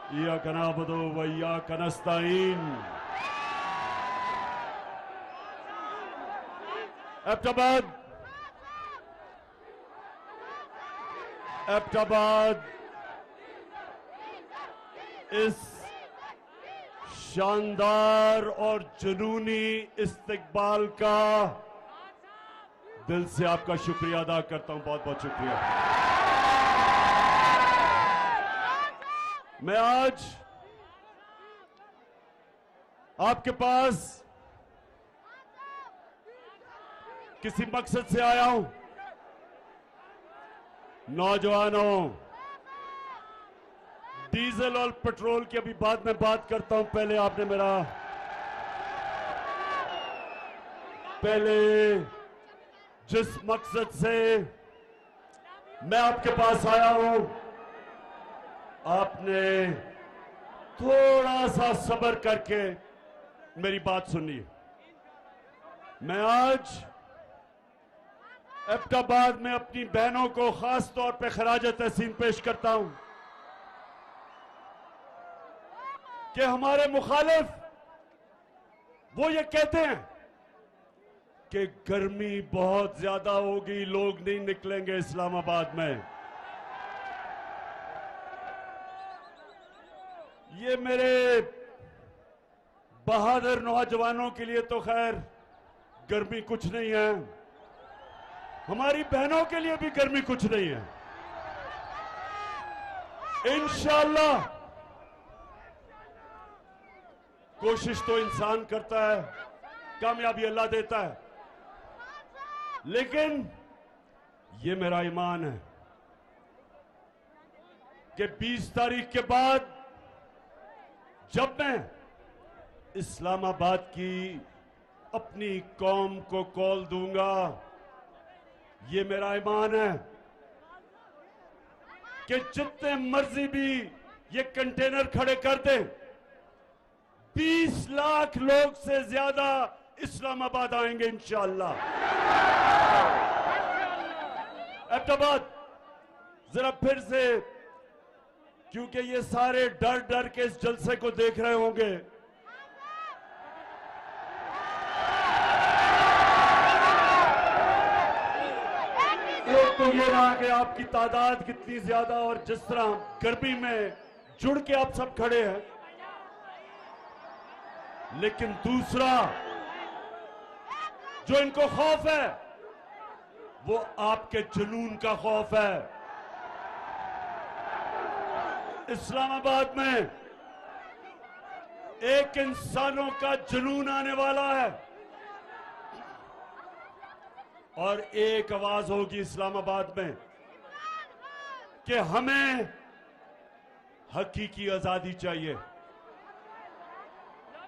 इय्याका नअबुदु व इय्याका नस्तईन। एबटाबाद इस शानदार और जुनूनी इस्तकबाल का दिल से आपका शुक्रिया अदा करता हूं। बहुत बहुत शुक्रिया। मैं आज आपके पास किसी मकसद से आया हूं। नौजवानों, डीजल और पेट्रोल की अभी बाद में बात करता हूं। पहले जिस मकसद से मैं आपके पास आया हूं, आपने थोड़ा सा सब्र करके मेरी बात सुनिए। मैं आज एबटाबाद में अपनी बहनों को खास तौर पे खराज तहसीन पेश करता हूं कि हमारे मुखालिफ वो ये कहते हैं कि गर्मी बहुत ज्यादा होगी, लोग नहीं निकलेंगे इस्लामाबाद में। ये मेरे बहादुर नौजवानों के लिए तो खैर गर्मी कुछ नहीं है, हमारी बहनों के लिए भी गर्मी कुछ नहीं है। इंशाअल्लाह कोशिश तो इंसान करता है, कामयाबी अल्लाह देता है, लेकिन ये मेरा ईमान है कि 20 तारीख के बाद जब मैं इस्लामाबाद की अपनी कौम को कॉल दूंगा, ये मेरा ईमान है कि जितने मर्जी भी ये कंटेनर खड़े कर दें, 20 लाख लोग से ज्यादा इस्लामाबाद आएंगे इंशाअल्लाह। एबटाबाद जरा फिर से, क्योंकि ये सारे डर डर के इस जलसे को देख रहे होंगे, तो ये रहा कि आपकी तादाद कितनी ज्यादा और जिस तरह गर्मी में जुड़ के आप सब खड़े हैं, लेकिन दूसरा जो इनको खौफ है वो आपके जुनून का खौफ है। इस्लामाबाद में एक इंसानों का जुनून आने वाला है और एक आवाज होगी इस्लामाबाद में कि हमें हकीकी आजादी चाहिए,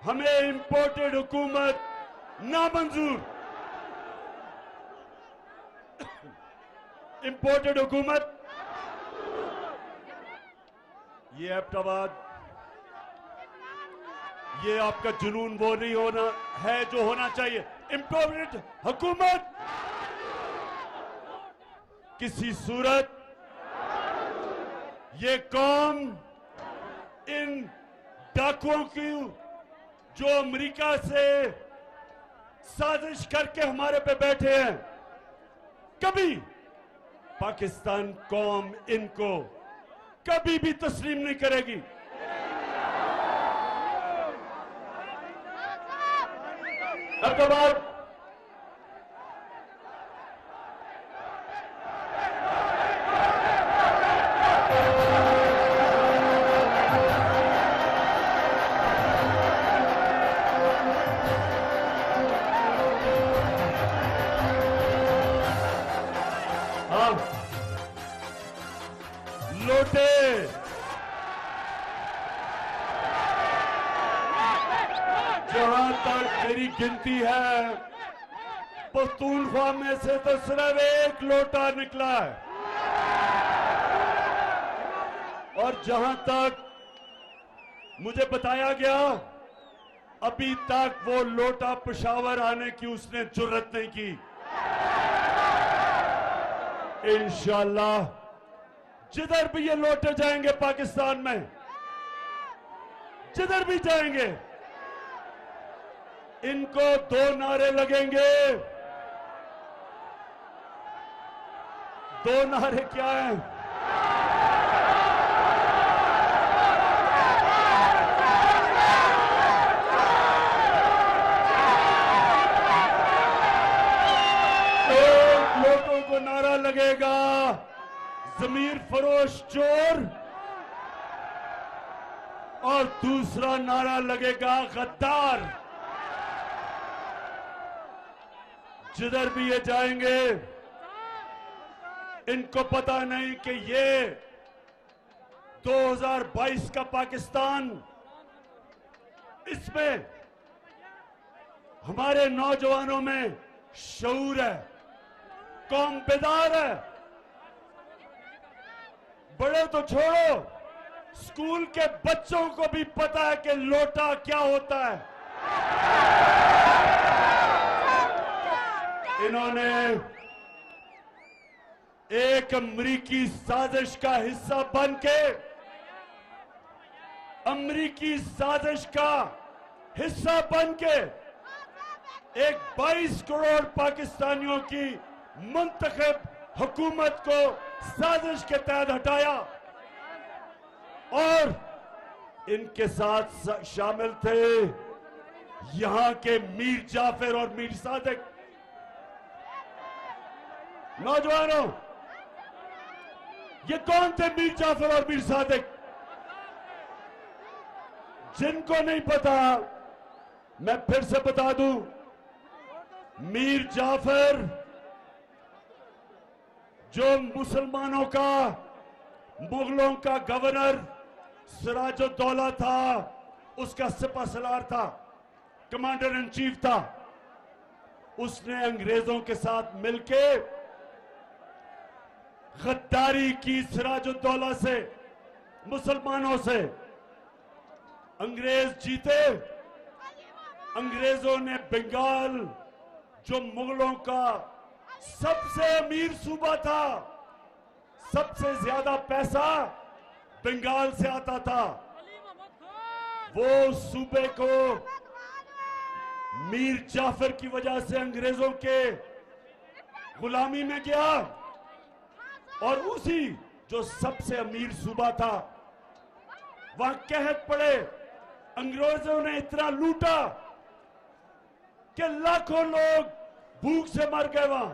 हमें इंपोर्टेड हुकूमत नामंजूर। इंपोर्टेड हुकूमत, ये एबटाबाद, ये आपका जुनून वो नहीं होना है जो होना चाहिए। इंपोर्टेड हुकूमत किसी सूरत ये कौम इन डाकुओं की जो अमेरिका से साजिश करके हमारे पे बैठे हैं, कभी पाकिस्तान कौम इनको कभी भी तस्लीम नहीं करेगी। एबटाबाद लोटे जहां तक मेरी गिनती है, पख्तूनख्वा में से तो सिर्फ एक लोटा निकला है, और जहां तक मुझे बताया गया अभी तक वो लोटा पेशावर आने की उसने जुर्रत नहीं की। इंशाअल्लाह जिधर भी ये लौटे जाएंगे पाकिस्तान में, जिधर भी जाएंगे इनको 2 नारे लगेंगे। 2 नारे क्या हैं? एक लोगों को नारा लगेगा जमीर फरोश चोर और दूसरा नारा लगेगा गद्दार। जिधर भी ये जाएंगे इनको पता नहीं कि ये 2022 का पाकिस्तान, इसमें हमारे नौजवानों में शऊर है, कौम बेदार है। बड़े तो छोड़ो, स्कूल के बच्चों को भी पता है कि लोटा क्या होता है। इन्होंने एक अमरीकी साजिश का हिस्सा बनके, अमरीकी साजिश का हिस्सा बनके एक 22 करोड़ पाकिस्तानियों की मुंतखब हुकूमत को साजिश के तहत हटाया और इनके साथ शामिल थे यहां के मीर जाफर और मीर सादिक। नौजवानों, ये कौन थे मीर जाफर और मीर सादिक? जिनको नहीं पता मैं फिर से बता दूं, मीर जाफर जो मुसलमानों का, मुगलों का गवर्नर सिराजुद्दौला था, उसका सिपहसालार था, कमांडर इन चीफ था। उसने अंग्रेजों के साथ मिलके गद्दारी की सिराजुद्दौला से, मुसलमानों से। अंग्रेज जीते, अंग्रेजों ने बंगाल, जो मुगलों का सबसे अमीर सूबा था, सबसे ज्यादा पैसा बंगाल से आता था, वो सूबे को मीर जाफर की वजह से अंग्रेजों के गुलामी में गया और उसी जो सबसे अमीर सूबा था वहां कहत पड़े। अंग्रेजों ने इतना लूटा कि लाखों लोग भूख से मर गए वहां।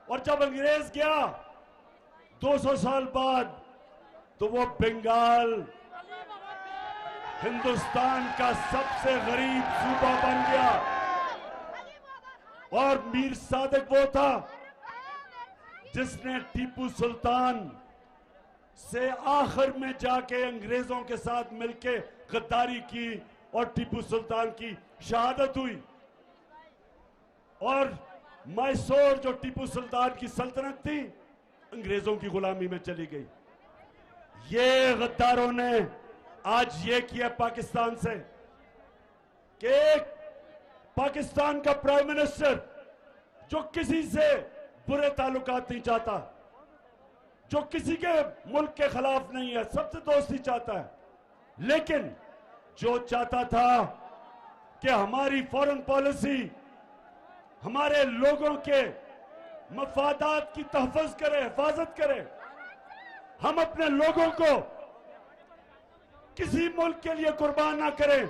और जब अंग्रेज गया 200 साल बाद, तो वो बंगाल हिंदुस्तान का सबसे गरीब सूबा बन गया। और मीर सादिक वो था जिसने टीपू सुल्तान से आखिर में जाके अंग्रेजों के साथ मिलके गद्दारी की और टीपू सुल्तान की शहादत हुई। और मैसूर जो टीपू सुल्तान की सल्तनत थी, अंग्रेजों की गुलामी में चली गई। ये गद्दारों ने आज ये किया पाकिस्तान से कि पाकिस्तान का प्राइम मिनिस्टर जो किसी से बुरे ताल्लुकात नहीं चाहता, जो किसी के मुल्क के खिलाफ नहीं है, सबसे दोस्ती चाहता है, लेकिन जो चाहता था कि हमारी फॉरेन पॉलिसी हमारे लोगों के मफादात की तहफ़्फ़ुज़ करे, हिफाजत करे, हम अपने लोगों को किसी मुल्क के लिए कुर्बान ना करें।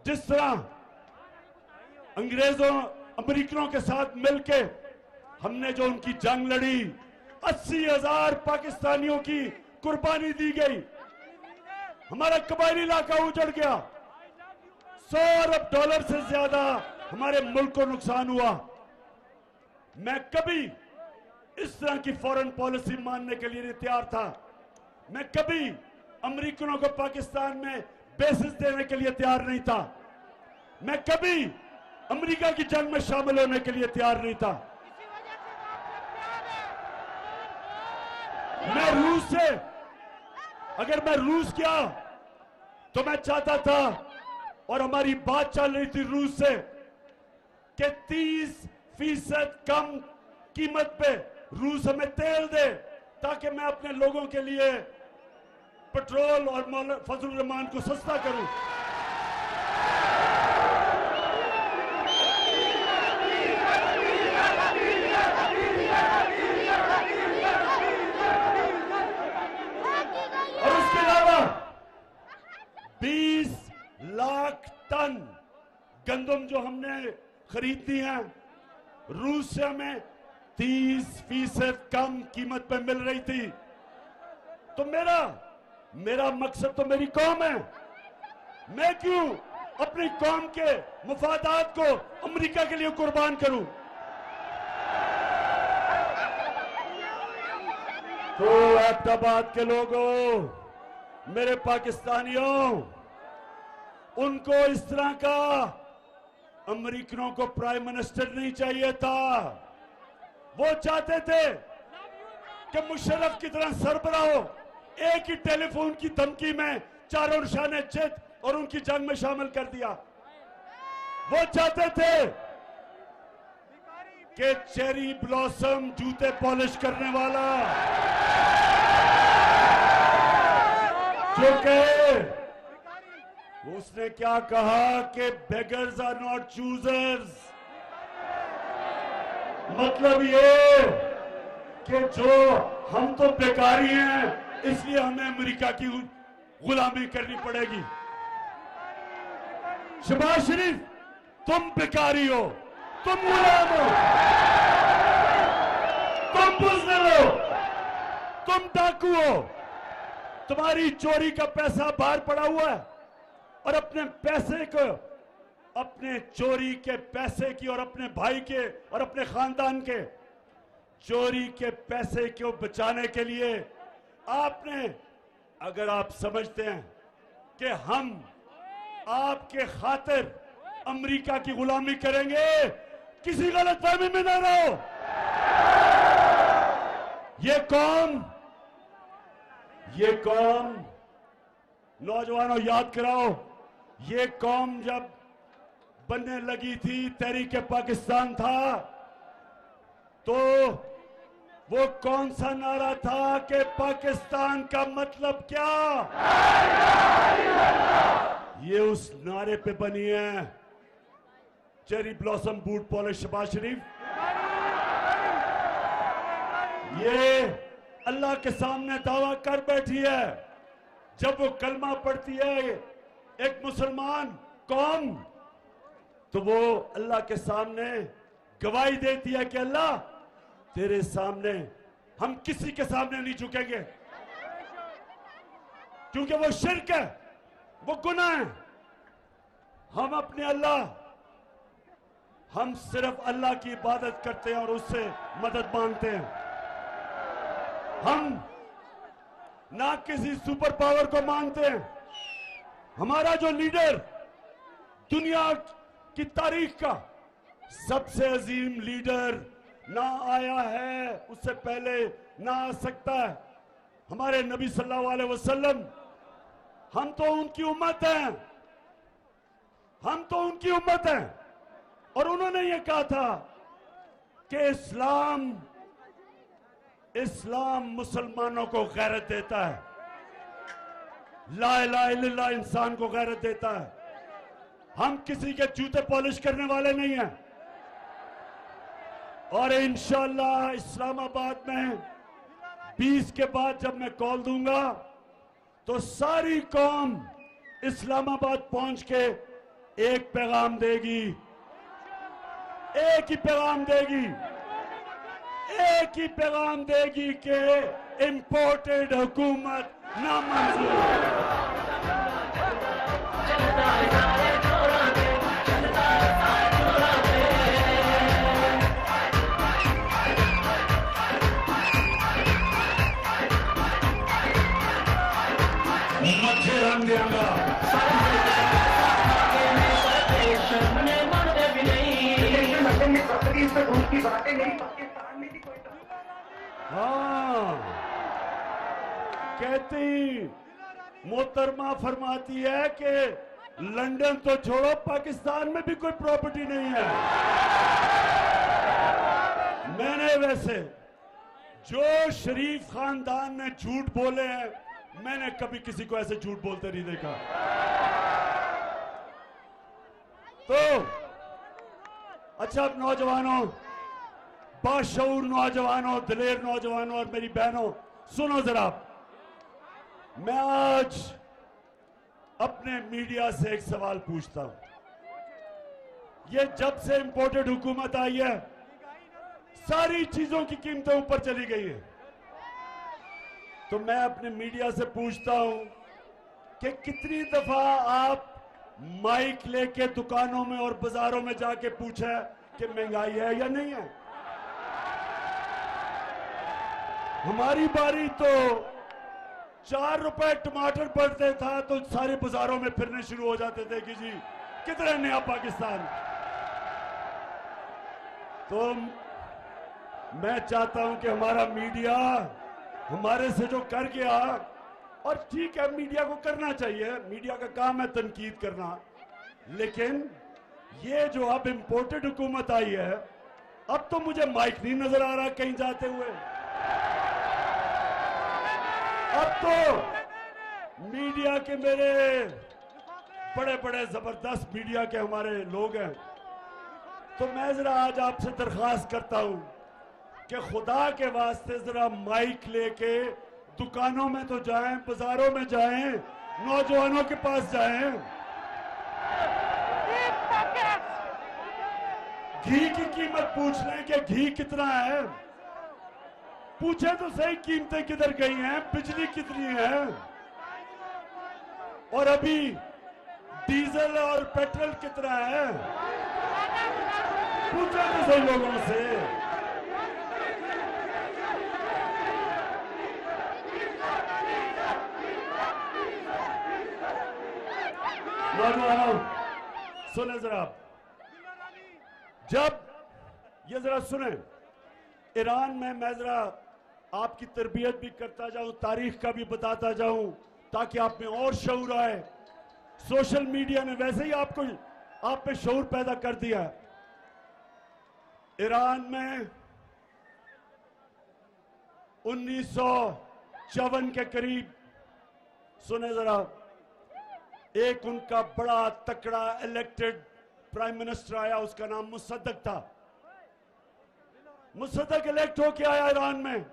जिस तरह अंग्रेजों, अमेरिकनों के साथ मिलके हमने जो उनकी जंग लड़ी, 80,000 पाकिस्तानियों की कुर्बानी दी गई, हमारा कबायली इलाका उजड़ गया, $100 अरब से ज्यादा हमारे मुल्क को नुकसान हुआ। मैं कभी इस तरह की फॉरेन पॉलिसी मानने के लिए नहीं तैयार था। मैं कभी अमेरिकनों को पाकिस्तान में बेसिस देने के लिए तैयार नहीं था। मैं कभी अमेरिका की जंग में शामिल होने के लिए तैयार नहीं था। मैं रूस से, अगर मैं रूस गया तो मैं चाहता था, और हमारी बात चल रही थी रूस से, कि 30% कम कीमत पे रूस हमें तेल दे ताकि मैं अपने लोगों के लिए पेट्रोल और फजल रहमान को सस्ता करूं। और उसके अलावा 20 लाख टन गंदम जो हमने खरीदनी है, रूस से हमें 30% कम कीमत पे मिल रही थी। तो मेरा मकसद तो मेरी कौम है। मैं क्यों अपनी कौम के मुफादात को अमेरिका के लिए कुर्बान करूं? तो एबटाबाद के लोगों, मेरे पाकिस्तानियों, उनको इस तरह का अमेरिकनों को प्राइम मिनिस्टर नहीं चाहिए था। वो चाहते थे कि मुशर्रफ की तरह सरबराह हो, एक ही टेलीफोन की धमकी में चारों निशाने चित और उनकी जंग में शामिल कर दिया। वो चाहते थे कि चेरी ब्लॉसम जूते पॉलिश करने वाला जो कहे, उसने क्या कहा कि बेगर्स आर नॉट चूजर्स। मतलब ये कि जो हम तो बेकारी हैं, इसलिए हमें अमेरिका की गुलामी करनी पड़ेगी। शहबाज शरीफ, तुम बेकारी हो, तुम गुलाम हो, तुम बुज़दिल हो, तुम डाकू हो। तुम्हारी चोरी का पैसा बाहर पड़ा हुआ है और अपने पैसे को, अपने चोरी के पैसे की और अपने भाई के और अपने खानदान के चोरी के पैसे को बचाने के लिए आपने, अगर आप समझते हैं कि हम आपके खातिर अमेरिका की गुलामी करेंगे, किसी गलतफहमी में ना रहो। ये कौम नौजवानों याद कराओ, ये कौम जब बनने लगी थी, तहरीक पाकिस्तान था, तो वो कौन सा नारा था कि पाकिस्तान का मतलब क्या? ये उस नारे पे बनी है cherry blossom boot polish Shahbaz Sharif. ये अल्लाह के सामने दावा कर बैठी है। जब वो कलमा पढ़ती है एक मुसलमान कौम, तो वो अल्लाह के सामने गवाही देती है कि अल्लाह, तेरे सामने हम किसी के सामने नहीं झुकेंगे, क्योंकि वो शिर्क है, वो गुनाह है। हम अपने अल्लाह, हम सिर्फ अल्लाह की इबादत करते हैं और उससे मदद मांगते हैं। हम ना किसी सुपर पावर को मांगते हैं। हमारा जो लीडर दुनिया की तारीख का सबसे अजीम लीडर ना आया है, उससे पहले ना आ सकता है, हमारे नबी सल्लल्लाहु अलैहि वसल्लम। हम तो उनकी उम्मत हैं, हम तो उनकी उम्मत हैं। और उन्होंने ये कहा था कि इस्लाम मुसलमानों को गैरत देता है, ला इलाहा इल्लल्लाह इंसान को गैरत देता है। हम किसी के जूते पॉलिश करने वाले नहीं हैं। और इंशाअल्लाह इस्लामाबाद में 20 के बाद जब मैं कॉल दूंगा, तो सारी कौम इस्लामाबाद पहुंच के एक पैगाम देगी, एक ही पैगाम देगी, एक ही पैगाम देगी कि इंपोर्टेड हुकूमत नामंजूर। मच्छर रंग देंगा। हाँ, कहती मोहतरमा फरमाती है कि लंदन तो छोड़ो, पाकिस्तान में भी कोई प्रॉपर्टी नहीं है। मैंने वैसे जो शरीफ खानदान ने झूठ बोले हैं मैंने कभी किसी को ऐसे झूठ बोलते नहीं देखा। तो अच्छा, अब नौजवानों, बाशऊर नौजवानों, दिलेर नौजवानों और मेरी बहनों, सुनो जरा। मैं आज अपने मीडिया से एक सवाल पूछता हूं। ये जब से इंपोर्टेड हुकूमत आई है, सारी चीजों की कीमतें ऊपर चली गई है। तो मैं अपने मीडिया से पूछता हूं कि कितनी दफा आप माइक लेके दुकानों में और बाजारों में जाके पूछा कि महंगाई है या नहीं है? हमारी बारी तो 4 रुपए टमाटर पड़ते था तो सारे बाजारों में फिरने शुरू हो जाते थे कि जी कितना नया पाकिस्तान। तो मैं चाहता हूं कि हमारा मीडिया हमारे से जो कर गया, और ठीक है मीडिया को करना चाहिए, मीडिया का काम है तनकीद करना, लेकिन ये जो अब इंपोर्टेड हुकूमत आई है, अब तो मुझे माइक नहीं नजर आ रहा कहीं जाते हुए। अब तो मीडिया के मेरे बड़े बड़े जबरदस्त मीडिया के हमारे लोग हैं, तो मैं जरा आज आपसे दरख्वास्त करता हूं कि खुदा के वास्ते जरा माइक लेके दुकानों में तो जाएं, बाजारों में जाएं, नौजवानों के पास जाएं। घी की कीमत पूछ लें कि घी कितना है, पूछे तो सही कीमतें किधर गई हैं, बिजली कितनी है, और अभी डीजल और पेट्रोल कितना है, पूछे तो सही लोगों से। नौजवानों सुने जरा, जब ये जरा सुने, ईरान में मैं जरा आपकी तरबियत भी करता जाऊं, तारीख का भी बताता जाऊं, ताकि आप में और शऊर आए। सोशल मीडिया ने वैसे ही आप पे शऊर पैदा कर दिया। ईरान में 1954 के करीब, सुने जरा, एक उनका बड़ा तकड़ा इलेक्टेड प्राइम मिनिस्टर आया, उसका नाम मुसद्दक था। मुसद्दक इलेक्ट होके आया ईरान में।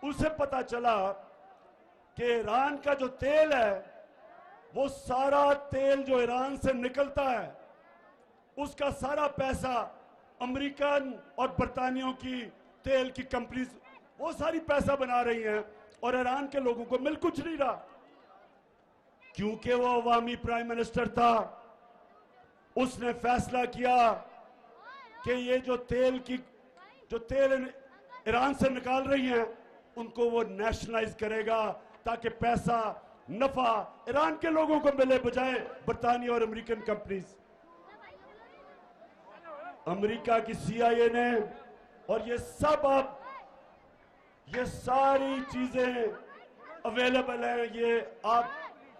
उसे पता चला कि ईरान का जो तेल है, वो सारा तेल जो ईरान से निकलता है, उसका सारा पैसा अमेरिकन और बरतानियों की तेल की कंपनीज वो सारी पैसा बना रही हैं, और ईरान के लोगों को मिल कुछ नहीं रहा, क्योंकि वो अवामी प्राइम मिनिस्टर था। उसने फैसला किया कि ये जो तेल ईरान से निकाल रही हैं, उनको वो नेशनलाइज करेगा, ताकि पैसा नफा ईरान के लोगों को मिले, बजाय बरतानिया और अमेरिकन कंपनीज। अमेरिका की CIA ने, और ये सब अब ये सारी चीजें अवेलेबल हैं, ये आप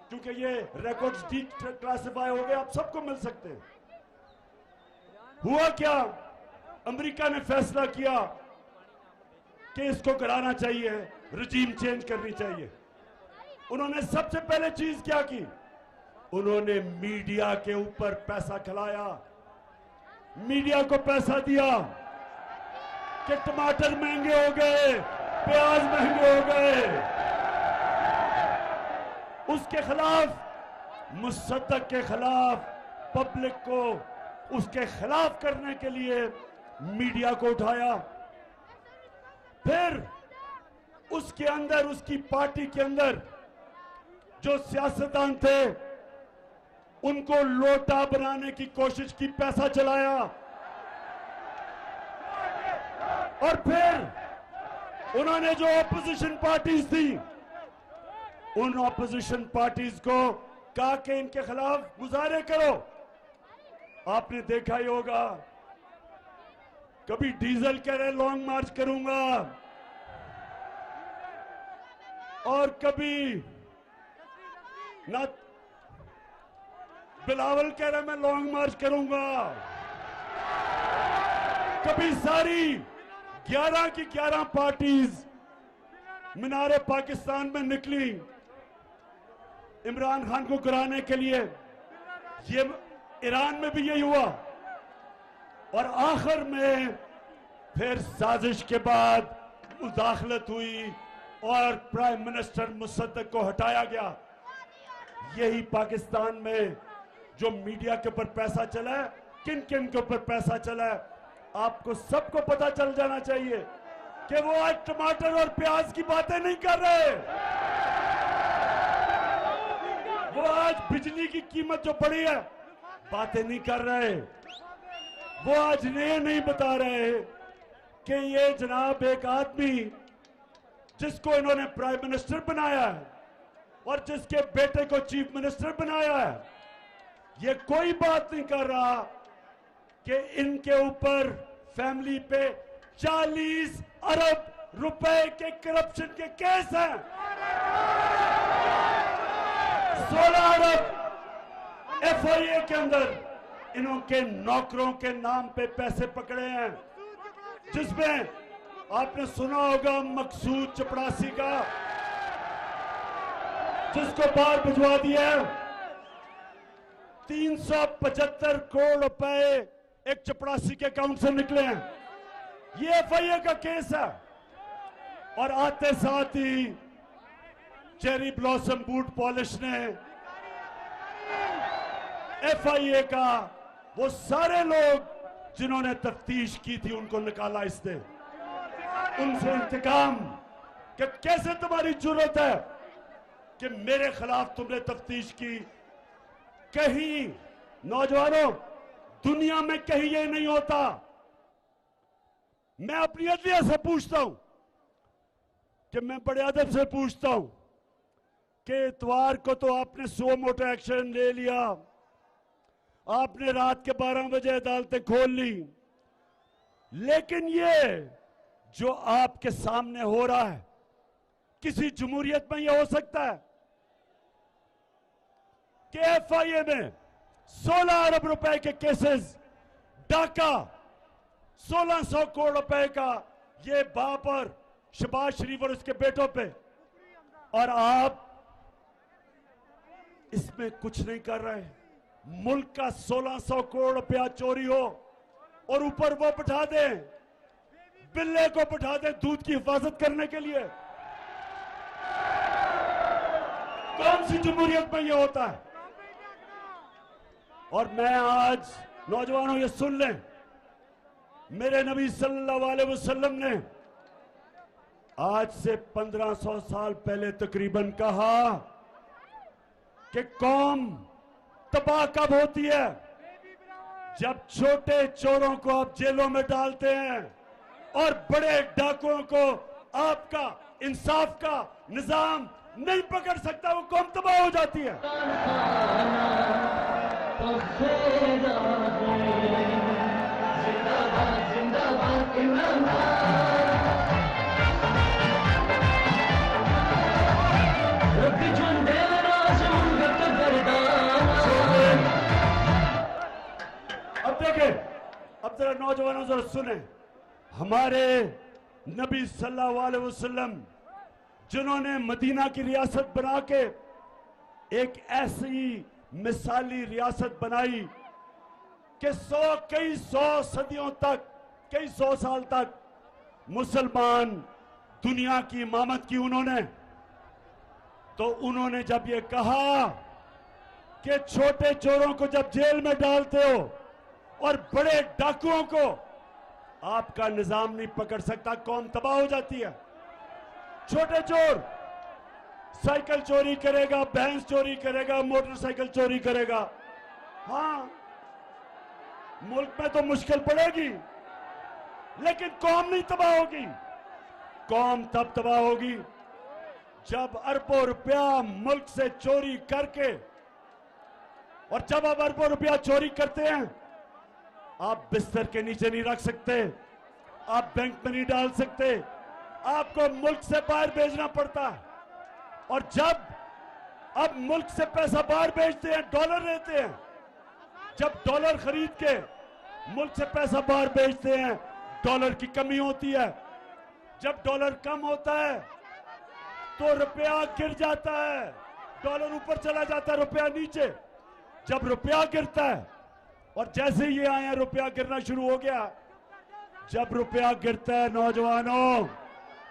क्योंकि ये रिकॉर्ड्स डिक्लासिफाई हो गए, आप सबको मिल सकते हैं। हुआ क्या, अमेरिका ने फैसला किया कि इसको कराना चाहिए, रजीम चेंज करनी चाहिए। उन्होंने सबसे पहले चीज क्या की, उन्होंने मीडिया के ऊपर पैसा खिलाया, मीडिया को पैसा दिया कि टमाटर महंगे हो गए, प्याज महंगे हो गए। उसके खिलाफ, मुसद्दक के खिलाफ, पब्लिक को उसके खिलाफ करने के लिए मीडिया को उठाया। फिर उसके अंदर, उसकी पार्टी के अंदर जो सियासतदान थे, उनको लोटा बनाने की कोशिश की, पैसा चलाया। और फिर उन्होंने जो ऑपोजिशन पार्टीज थी, उन ऑपोजिशन पार्टीज को कहा कि इनके खिलाफ मुजाहरे करो। आपने देखा ही होगा, कभी डीजल कह रहे लॉन्ग मार्च करूंगा, और कभी ना बिलावल कह रहे मैं लॉन्ग मार्च करूंगा। कभी सारी 11 की 11 पार्टीज मीनारे पाकिस्तान में निकली इमरान खान को गिराने के लिए। ये ईरान में भी यही हुआ और आखिर में फिर साजिश के बाद मुदाखलत हुई और प्राइम मिनिस्टर मुसद्दक को हटाया गया। यही पाकिस्तान में जो मीडिया के ऊपर पैसा चला है, किन किन के ऊपर पैसा चला है, आपको सबको पता चल जाना चाहिए कि वो आज टमाटर और प्याज की बातें नहीं कर रहे। वो आज बिजली की कीमत जो बढ़ी है बातें नहीं कर रहे। वो आज ये नहीं बता रहे कि ये जनाब एक आदमी जिसको इन्होंने प्राइम मिनिस्टर बनाया है और जिसके बेटे को चीफ मिनिस्टर बनाया है, ये कोई बात नहीं कर रहा कि इनके ऊपर फैमिली पे 40 अरब रुपए के करप्शन के केस हैं। 16 अरब एफआईए के अंदर इनके नौकरों के नाम पे पैसे पकड़े हैं, जिसमें आपने सुना होगा मकसूद चपड़ासी का, जिसको बाहर भिजवा दिया। 375 करोड़ रुपए एक चपड़ासी के अकाउंट से निकले हैं। ये एफआईए का केस है। और आते साथ ही चेरी ब्लॉसम बूट पॉलिश ने एफआईए का वो सारे लोग जिन्होंने तफ्तीश की थी उनको निकाला इसने। उनसे इंतकाम कि कैसे तुम्हारी जरूरत है कि मेरे खिलाफ तुमने तफ्तीश की। कहीं नौजवानों, दुनिया में कहीं ये नहीं होता। मैं अपनी अदलिया से पूछता हूं कि मैं बड़े अदब से पूछता हूं कि इतवार को तो आपने सो मोटो एक्शन ले लिया, आपने रात के 12 बजे अदालतें खोल ली, लेकिन ये जो आपके सामने हो रहा है किसी जमहूरियत में यह हो सकता है कि एफआईए में 16 अरब रुपए के केसेस, डाका 1600 करोड़ रुपए का ये बाप और शहबाज शरीफ और उसके बेटों पे, और आप इसमें कुछ नहीं कर रहे। मुल्क का 1600 करोड़ रुपया चोरी हो और ऊपर वो बिठा दें, बिल्ले को बिठा दें दूध की हिफाजत करने के लिए। कौन सी जमहूरियत में ये होता है? और मैं आज नौजवानों ये सुन लें, मेरे नबी सल्लल्लाहु अलैहि वसल्लम ने आज से 1500 साल पहले तकरीबन कहा कि कौम तबाह कब होती है? जब छोटे चोरों को आप जेलों में डालते हैं और बड़े डाकुओं को आपका इंसाफ का निजाम नहीं पकड़ सकता, वो कौम तबाह हो जाती है। अब देखें, अब जरा नौजवानों जरा सुने, हमारे नबी सल्लल्लाहु अलैहि वसल्लम जिन्होंने मदीना की रियासत बना के एक ऐसी मिसाली रियासत बनाई कि कई सौ सदियों तक, कई सौ साल तक मुसलमान दुनिया की इमामत की उन्होंने, तो उन्होंने जब ये कहा कि छोटे चोरों को जब जेल में डालते हो और बड़े डाकुओं को आपका निजाम नहीं पकड़ सकता, कौम तबाह हो जाती है। छोटे चोर साइकिल चोरी करेगा, भैंस चोरी करेगा, मोटरसाइकिल चोरी करेगा, हाँ मुल्क में तो मुश्किल पड़ेगी, लेकिन कौम नहीं तबाह होगी। कौम तब तबाह होगी जब अरबों रुपया मुल्क से चोरी करके, और जब आप अरबों रुपया चोरी करते हैं आप बिस्तर के नीचे नहीं रख सकते, आप बैंक में नहीं डाल सकते, आपको मुल्क से बाहर भेजना पड़ता है। और जब अब मुल्क से पैसा बाहर भेजते हैं, डॉलर लेते हैं, जब डॉलर खरीद के मुल्क से पैसा बाहर भेजते हैं, डॉलर की कमी होती है। जब डॉलर कम होता है तो रुपया गिर जाता है, डॉलर ऊपर चला जाता है, रुपया नीचे। जब रुपया गिरता है, और जैसे ये आए हैं रुपया गिरना शुरू हो गया। जब रुपया गिरता है नौजवानों,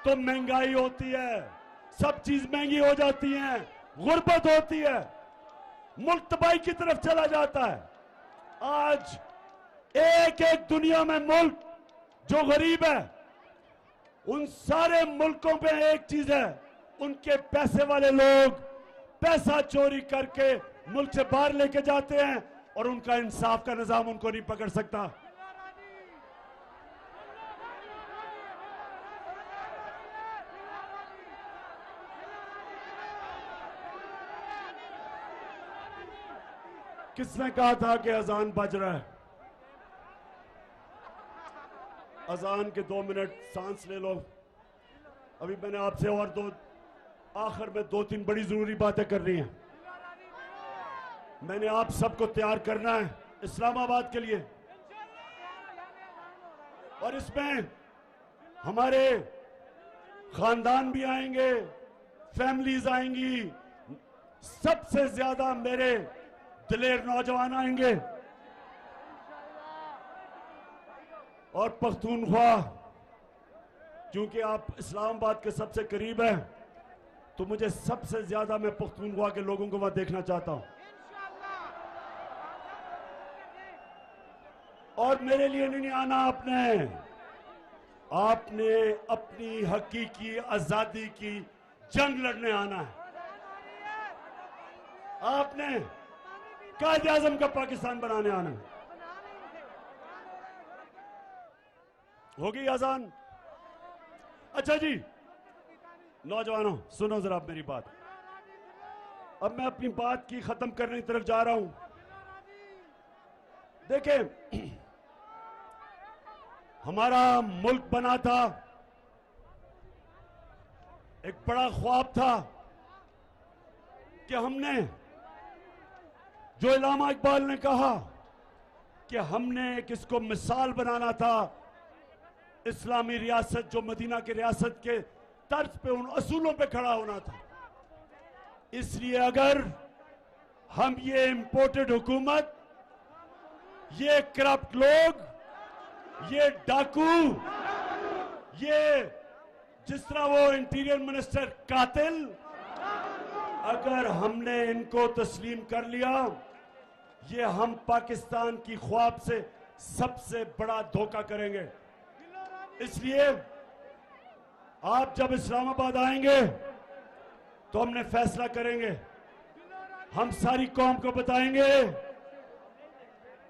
तो महंगाई होती है, सब चीज महंगी हो जाती है, गुर्बत होती है, मुल्क तबाही की तरफ चला जाता है। आज एक एक दुनिया में मुल्क जो गरीब है, उन सारे मुल्कों पे एक चीज है, उनके पैसे वाले लोग पैसा चोरी करके मुल्क से बाहर लेके जाते हैं और उनका इंसाफ का निजाम उनको नहीं पकड़ सकता। किसने कहा था कि अजान बज रहा है? अजान के 2 मिनट सांस ले लो। अभी मैंने आपसे और आखिर में 2-3 बड़ी जरूरी बातें करनी है। मैंने आप सबको तैयार करना है इस्लामाबाद के लिए, और इसमें हमारे खानदान भी आएंगे, फैमिलीज आएंगी, सबसे ज्यादा मेरे दिलेर नौजवान आएंगे। और पख्तूनख्वा, क्योंकि आप इस्लामाबाद के सबसे करीब हैं, तो मुझे सबसे ज्यादा मैं पख्तूनख्वा के लोगों को वहां देखना चाहता हूं। और मेरे लिए नहीं आना आपने अपनी हकीकी आजादी की जंग लड़ने आना है। आपने कायदे आजम का पाकिस्तान बनाने आना है। होगी आजान? अच्छा जी नौजवानों, सुनो जरा मेरी बात। अब मैं अपनी बात की खत्म करने की तरफ जा रहा हूं। देखें, हमारा मुल्क बना था, एक बड़ा ख्वाब था कि हमने, जो इलामा इकबाल ने कहा कि हमने किसको मिसाल बनाना था, इस्लामी रियासत जो मदीना की रियासत के तर्ज पे, उन असूलों पे खड़ा होना था। इसलिए अगर हम ये इंपोर्टेड हुकूमत, ये करप्ट लोग, ये डाकू, ये जिस तरह वो इंटीरियर मिनिस्टर कातिल, अगर हमने इनको तस्लीम कर लिया, ये हम पाकिस्तान की ख्वाब से सबसे बड़ा धोखा करेंगे। इसलिए आप जब इस्लामाबाद आएंगे तो हमने फैसला करेंगे, हम सारी कौम को बताएंगे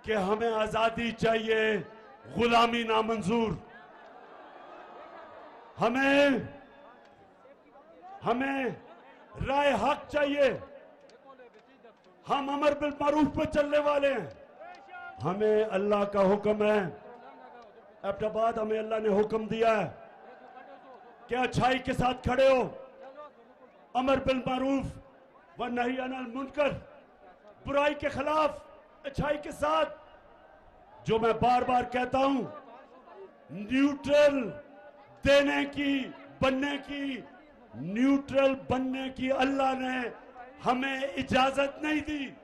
कि हमें आजादी चाहिए, गुलामी नामंजूर। हमें राय हक चाहिए, हम अमर बिल मारूफ पे चलने वाले हैं। हमें अल्लाह का हुक्म है, एबटाबाद हमें अल्लाह ने हुक्म दिया है कि अच्छाई के साथ खड़े हो, अमर बिल मारूफ व नही अनिल मुनकर, बुराई के खिलाफ अच्छाई के साथ। जो मैं बार बार कहता हूं, न्यूट्रल न्यूट्रल बनने की अल्लाह ने हमें इजाजत नहीं दी।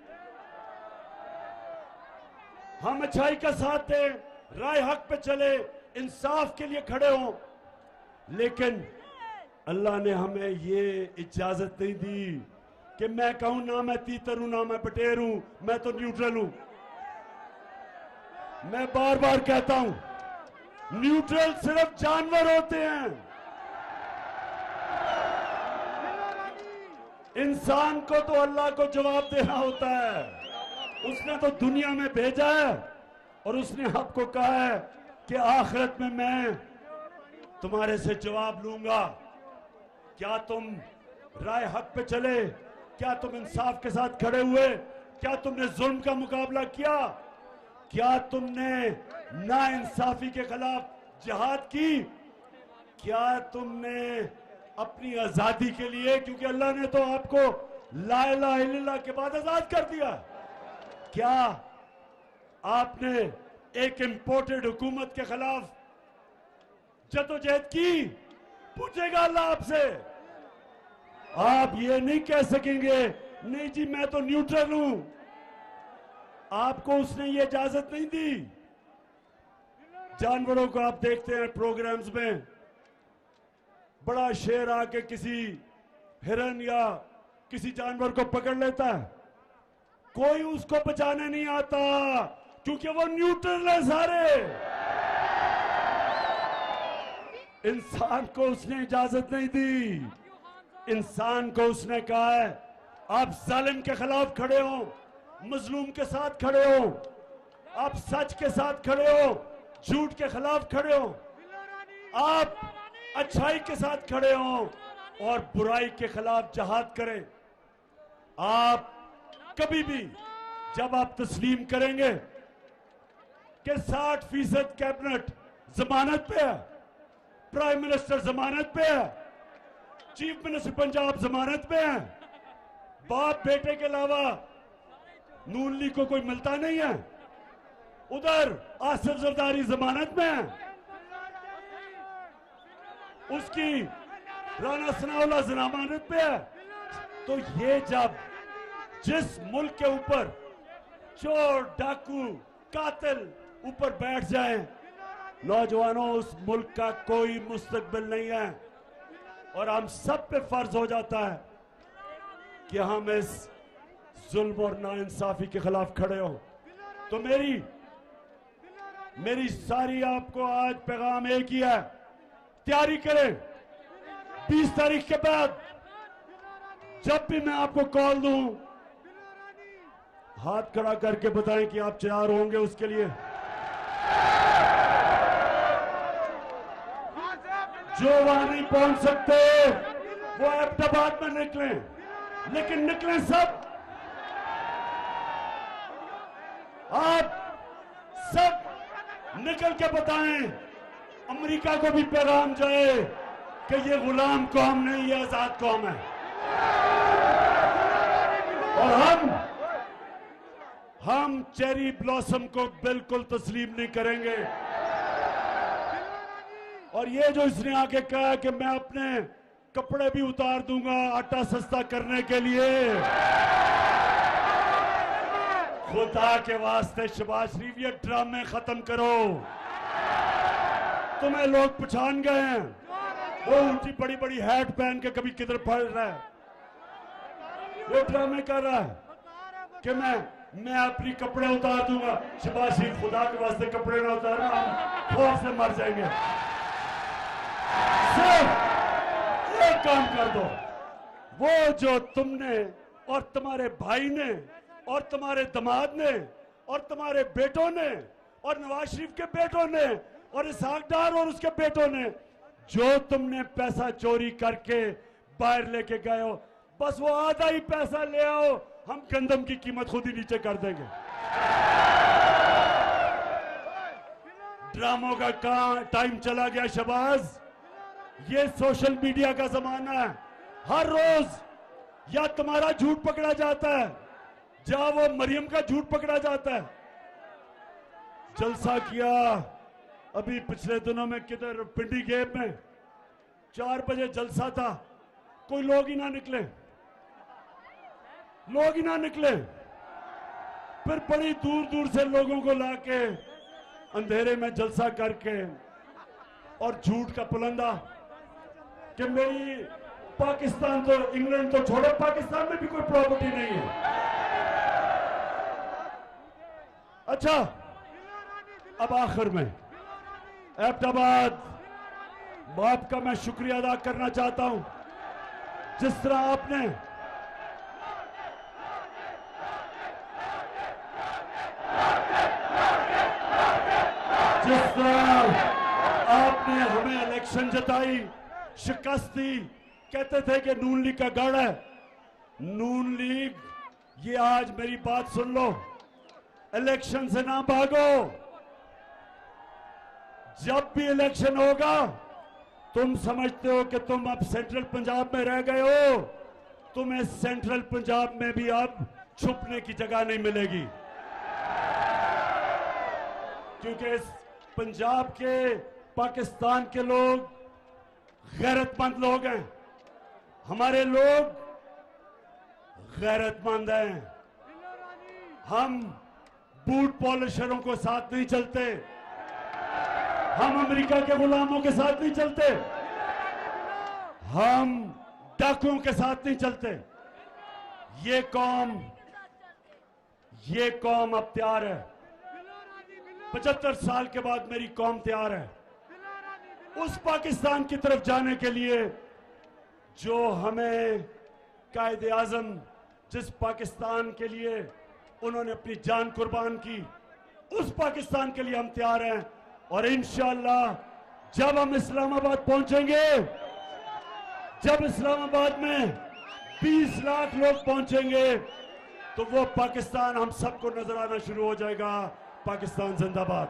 हम अच्छाई का साथ दें, राय हक पे चले, इंसाफ के लिए खड़े हों, लेकिन अल्लाह ने हमें ये इजाजत नहीं दी कि मैं कहूं ना मैं तीतर हूं ना मैं बटेर हूं, मैं तो न्यूट्रल हूं। मैं बार बार कहता हूं, न्यूट्रल सिर्फ जानवर होते हैं, इंसान को तो अल्लाह को जवाब देना होता है। उसने तो दुनिया में भेजा है और उसने आपको कहा है कि आखिरत में मैं तुम्हारे से जवाब लूंगा। क्या तुम राय हक पे चले? क्या तुम इंसाफ के साथ खड़े हुए? क्या तुमने जुल्म का मुकाबला किया? क्या तुमने नाइंसाफी के खिलाफ जिहाद की? क्या तुमने अपनी आजादी के लिए, क्योंकि अल्लाह ने तो आपको ला इलाहा इल्लल्लाह के बाद आजाद कर दिया, क्या आपने एक इंपोर्टेड हुकूमत के खिलाफ जदोजहद की? पूछेगा अल्लाह आपसे। आप ये नहीं कह सकेंगे नहीं जी मैं तो न्यूट्रल हूं। आपको उसने ये इजाजत नहीं दी। जानवरों को आप देखते हैं प्रोग्राम्स में, बड़ा शेर आके किसी हिरन या किसी जानवर को पकड़ लेता है, कोई उसको बचाने नहीं आता क्योंकि वो न्यूट्रल है सारे। इंसान को उसने इजाजत नहीं दी। इंसान को उसने कहा है आप जालिम के खिलाफ खड़े हो, मजलूम के साथ खड़े हो, आप सच के साथ खड़े हो, झूठ के खिलाफ खड़े हो, आप अच्छाई के साथ खड़े हो और बुराई के खिलाफ जहाद करें। आप कभी भी जब आप तस्लीम करेंगे कि 60% कैबिनेट जमानत पे है, प्राइम मिनिस्टर जमानत पे है, चीफ मिनिस्टर पंजाब जमानत पे है, बाप बेटे के अलावा नून लीग को कोई मिलता नहीं है, उधर आसिफ जरदारी जमानत में है, उसकी राना सनाउल्लाह जमानत पे है। तो ये जब जिस मुल्क के ऊपर चोर डाकू कातिल ऊपर बैठ जाए, नौजवानों उस मुल्क का कोई मुस्तकबिल नहीं है और हम सब पे फर्ज हो जाता है कि हम इस जुल्म और नाइंसाफी के खिलाफ खड़े हो। तो मेरी सारी आपको आज पैगाम एक ही है, तैयारी करें। 20 तारीख के बाद जब भी मैं आपको कॉल दूं, हाथ खड़ा करके बताएं कि आप तैयार होंगे उसके लिए। जो वहां नहीं पहुंच सकते वो अहमदाबाद में निकलें, लेकिन निकलें सब। आप सब निकल के बताएं, अमेरिका को भी पैगाम जाए कि ये गुलाम कौम नहीं, ये आजाद कौम है और हम चेरी ब्लॉसम को बिल्कुल तस्लीम नहीं करेंगे। और ये जो इसने आके कहा कि मैं अपने कपड़े भी उतार दूंगा आटा सस्ता करने के लिए, खुदा के वास्ते शहबाज शरीफ ये ड्रामे खत्म करो। तुम्हें लोग पहचान गए हैं, वो ऊंची बड़ी बड़ी हैट पहन के कभी किधर पड़ रहा है, वो ड्रामे कर रहा है कि मैं अपनी कपड़े उतार दूंगा। शहबाज शरीफ खुदा के वास्ते कपड़े ना उतारना, हम खौफ से मर जाएंगे। सिर्फ एक काम कर दो, वो जो तुमने और तुम्हारे भाई ने और तुम्हारे दामाद ने और तुम्हारे बेटों ने और नवाज शरीफ के बेटों ने और इसहाक डार और उसके बेटों ने जो तुमने पैसा चोरी करके बाहर लेके गए हो, बस वो आधा ही पैसा ले आओ, हम गंदम की कीमत खुद ही नीचे कर देंगे। ड्रामों का टाइम चला गया शहबाज। ये सोशल मीडिया का जमाना है, हर रोज या तुम्हारा झूठ पकड़ा जाता है या वो मरियम का झूठ पकड़ा जाता है। जलसा किया अभी पिछले दिनों में किधर, पिंडी गेप में 4 बजे जलसा था, कोई लोग ही ना निकले, लोग ही ना निकले। फिर बड़ी दूर दूर से लोगों को लाके अंधेरे में जलसा करके और झूठ का पुलंदा कि मेरी पाकिस्तान तो, इंग्लैंड तो छोड़ो, पाकिस्तान में भी कोई प्रॉपर्टी नहीं है। अच्छा, अब आखिर में अहमदाबाद बाप का मैं शुक्रिया अदा करना चाहता हूं, जिस तरह आपने हमें इलेक्शन जताई, शिकस्त दी। कहते थे कि नून लीग का गढ़ है, नून लीग, ये आज मेरी बात सुन लो, इलेक्शन से ना भागो। जब भी इलेक्शन होगा तुम समझते हो कि तुम अब सेंट्रल पंजाब में रह गए हो, तुम्हें सेंट्रल पंजाब में भी अब छुपने की जगह नहीं मिलेगी, क्योंकि इस पंजाब के, पाकिस्तान के लोग गैरतमंद लोग हैं, हमारे लोग गैरतमंद हैं। हम बूट पॉलिशरों को साथ नहीं चलते, हम अमेरिका के गुलामों के साथ नहीं चलते, हम डाकुओं के साथ नहीं चलते। ये कौम अब तैयार है। 75 साल के बाद मेरी कौम तैयार है उस पाकिस्तान की तरफ जाने के लिए जो हमें कायदे आजम, जिस पाकिस्तान के लिए उन्होंने अपनी जान कुर्बान की, उस पाकिस्तान के लिए हम तैयार हैं। और इंशाअल्लाह जब हम इस्लामाबाद पहुंचेंगे, जब इस्लामाबाद में 20 लाख लोग पहुंचेंगे, तो वो पाकिस्तान हम सबको नजर आना शुरू हो जाएगा। पाकिस्तान जिंदाबाद।